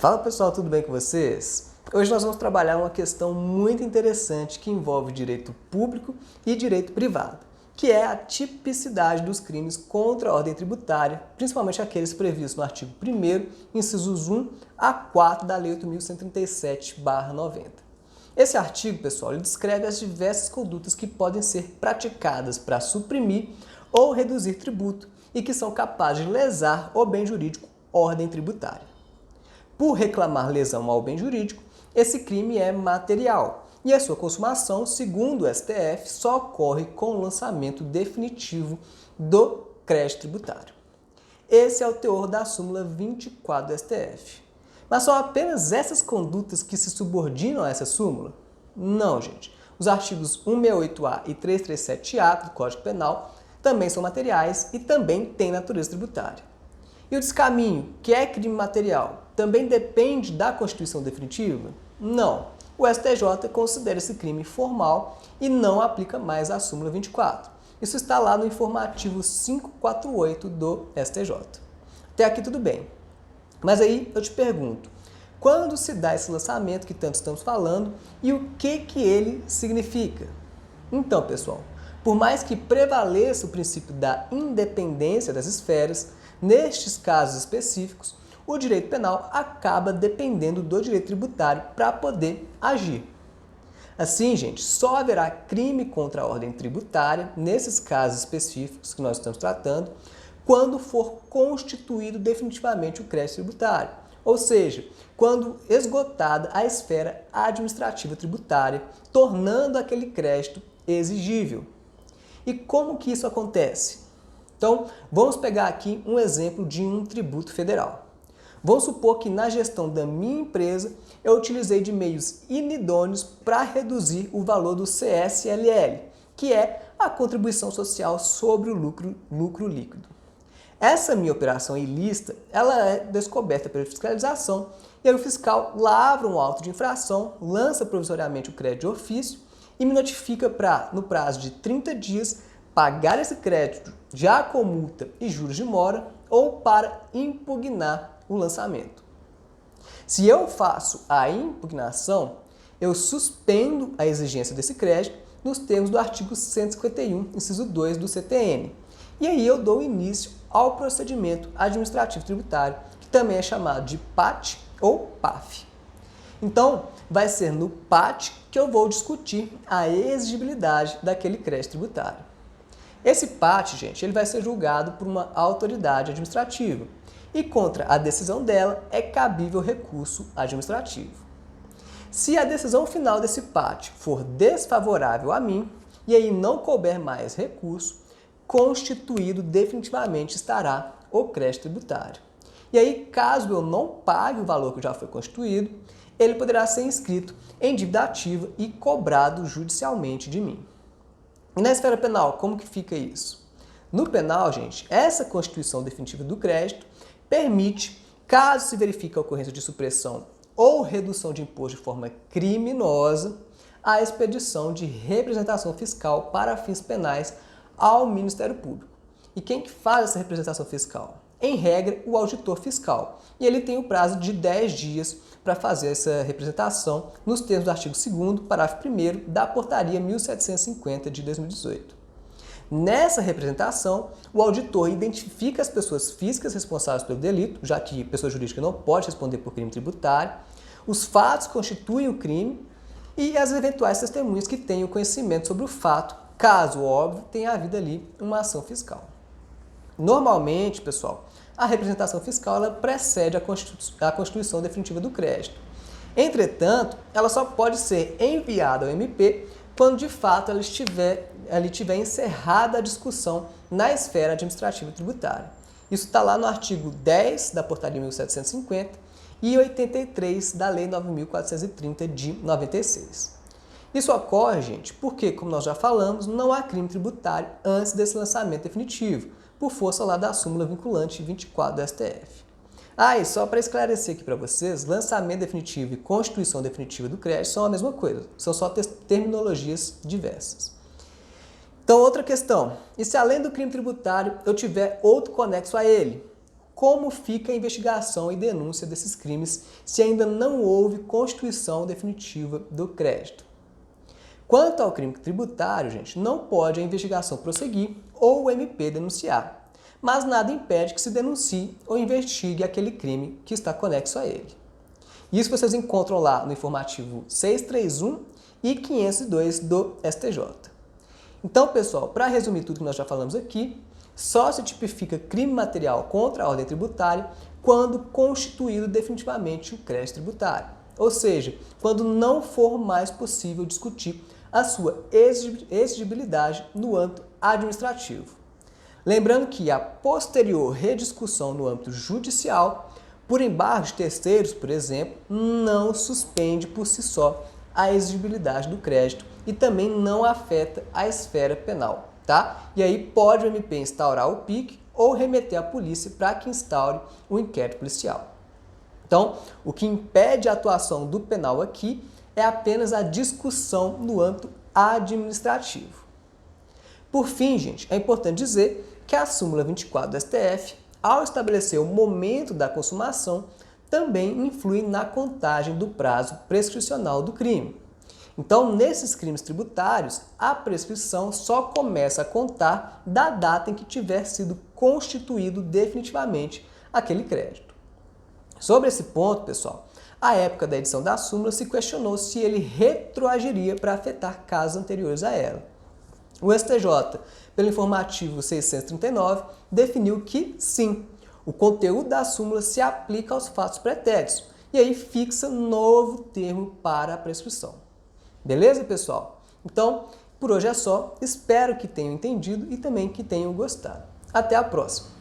Fala pessoal, tudo bem com vocês? Hoje nós vamos trabalhar uma questão muito interessante que envolve direito público e direito privado, que é a tipicidade dos crimes contra a ordem tributária, principalmente aqueles previstos no artigo 1º, incisos 1 a 4 da Lei 8.137/90. Esse artigo, pessoal, ele descreve as diversas condutas que podem ser praticadas para suprimir ou reduzir tributo e que são capazes de lesar o bem jurídico ordem tributária. Por reclamar lesão ao bem jurídico, esse crime é material e a sua consumação, segundo o STF, só ocorre com o lançamento definitivo do crédito tributário. Esse é o teor da súmula 24 do STF. Mas são apenas essas condutas que se subordinam a essa súmula? Não, gente. Os artigos 168-A e 337-A do Código Penal também são materiais e também têm natureza tributária. E o descaminho, que é crime material, também depende da Constituição definitiva? Não. O STJ considera esse crime formal e não aplica mais a súmula 24. Isso está lá no informativo 548 do STJ. Até aqui tudo bem. Mas aí eu te pergunto, quando se dá esse lançamento que tanto estamos falando e o que ele significa? Então, pessoal, por mais que prevaleça o princípio da independência das esferas, nestes casos específicos, o direito penal acaba dependendo do direito tributário para poder agir. Assim, gente, só haverá crime contra a ordem tributária, nesses casos específicos que nós estamos tratando, quando for constituído definitivamente o crédito tributário. Ou seja, quando esgotada a esfera administrativa tributária, tornando aquele crédito exigível. E como que isso acontece? Então, vamos pegar aqui um exemplo de um tributo federal. Vamos supor que na gestão da minha empresa eu utilizei de meios inidôneos para reduzir o valor do CSLL, que é a contribuição social sobre o lucro líquido. Essa minha operação ilícita, ela é descoberta pela fiscalização e aí o fiscal lavra um auto de infração, lança provisoriamente o crédito de ofício e me notifica para, no prazo de 30 dias, pagar esse crédito já com multa e juros de mora ou para impugnar o lançamento. Se eu faço a impugnação, eu suspendo a exigência desse crédito nos termos do artigo 151, inciso 2 do CTN. E aí eu dou início ao procedimento administrativo tributário, que também é chamado de PAT ou PAF. Então, vai ser no PAT que eu vou discutir a exigibilidade daquele crédito tributário. Esse PAT, gente, ele vai ser julgado por uma autoridade administrativa e contra a decisão dela é cabível recurso administrativo. Se a decisão final desse PAT for desfavorável a mim e aí não couber mais recurso, constituído definitivamente estará o crédito tributário. E aí, caso eu não pague o valor que já foi constituído, ele poderá ser inscrito em dívida ativa e cobrado judicialmente de mim. E na esfera penal, como que fica isso? No penal, gente, essa constituição definitiva do crédito permite, caso se verifique a ocorrência de supressão ou redução de imposto de forma criminosa, a expedição de representação fiscal para fins penais ao Ministério Público. E quem que faz essa representação fiscal? Em regra, o auditor fiscal. E ele tem o prazo de 10 dias para fazer essa representação nos termos do artigo 2º, parágrafo 1º da Portaria 1750 de 2018. Nessa representação, o auditor identifica as pessoas físicas responsáveis pelo delito, já que pessoa jurídica não pode responder por crime tributário, os fatos que constituem o crime e as eventuais testemunhas que tenham conhecimento sobre o fato, caso, óbvio, tenha havido ali uma ação fiscal. Normalmente, pessoal, a representação fiscal ela precede a constituição definitiva do crédito. Entretanto, ela só pode ser enviada ao MP quando de fato ela tiver encerrada a discussão na esfera administrativa tributária. Isso está lá no artigo 10 da Portaria 1750 e 83 da Lei 9.430 de 96. Isso ocorre, gente, porque, como nós já falamos, não há crime tributário antes desse lançamento definitivo, por força lá da súmula vinculante 24 do STF. E só para esclarecer aqui para vocês, lançamento definitivo e constituição definitiva do crédito são a mesma coisa, são só terminologias diversas. Então, outra questão, e se além do crime tributário eu tiver outro conexo a ele? como fica a investigação e denúncia desses crimes se ainda não houve constituição definitiva do crédito. Quanto ao crime tributário, gente, não pode a investigação prosseguir ou o MP denunciar, mas nada impede que se denuncie ou investigue aquele crime que está conexo a ele. Isso vocês encontram lá no informativo 631 e 502 do STJ. Então, pessoal, para resumir tudo que nós já falamos aqui, só se tipifica crime material contra a ordem tributária quando constituído definitivamente o crédito tributário, ou seja, quando não for mais possível discutir a sua exigibilidade no âmbito administrativo. Lembrando que a posterior rediscussão no âmbito judicial, por embargo de terceiros, por exemplo, não suspende por si só a exigibilidade do crédito e também não afeta a esfera penal, tá? E aí pode o MP instaurar o PIC ou remeter à polícia para que instaure o inquérito policial. Então, o que impede a atuação do penal aqui é apenas a discussão no âmbito administrativo. Por fim, gente, é importante dizer que a súmula 24 do STF, ao estabelecer o momento da consumação, também influi na contagem do prazo prescricional do crime. Então, nesses crimes tributários, a prescrição só começa a contar da data em que tiver sido constituído definitivamente aquele crédito. Sobre esse ponto, pessoal, à época da edição da súmula se questionou se ele retroagiria para afetar casos anteriores a ela. O STJ, pelo informativo 639, definiu que sim, o conteúdo da súmula se aplica aos fatos pretéritos e aí fixa novo termo para a prescrição. Beleza, pessoal? Então, por hoje é só. Espero que tenham entendido e também que tenham gostado. Até a próxima!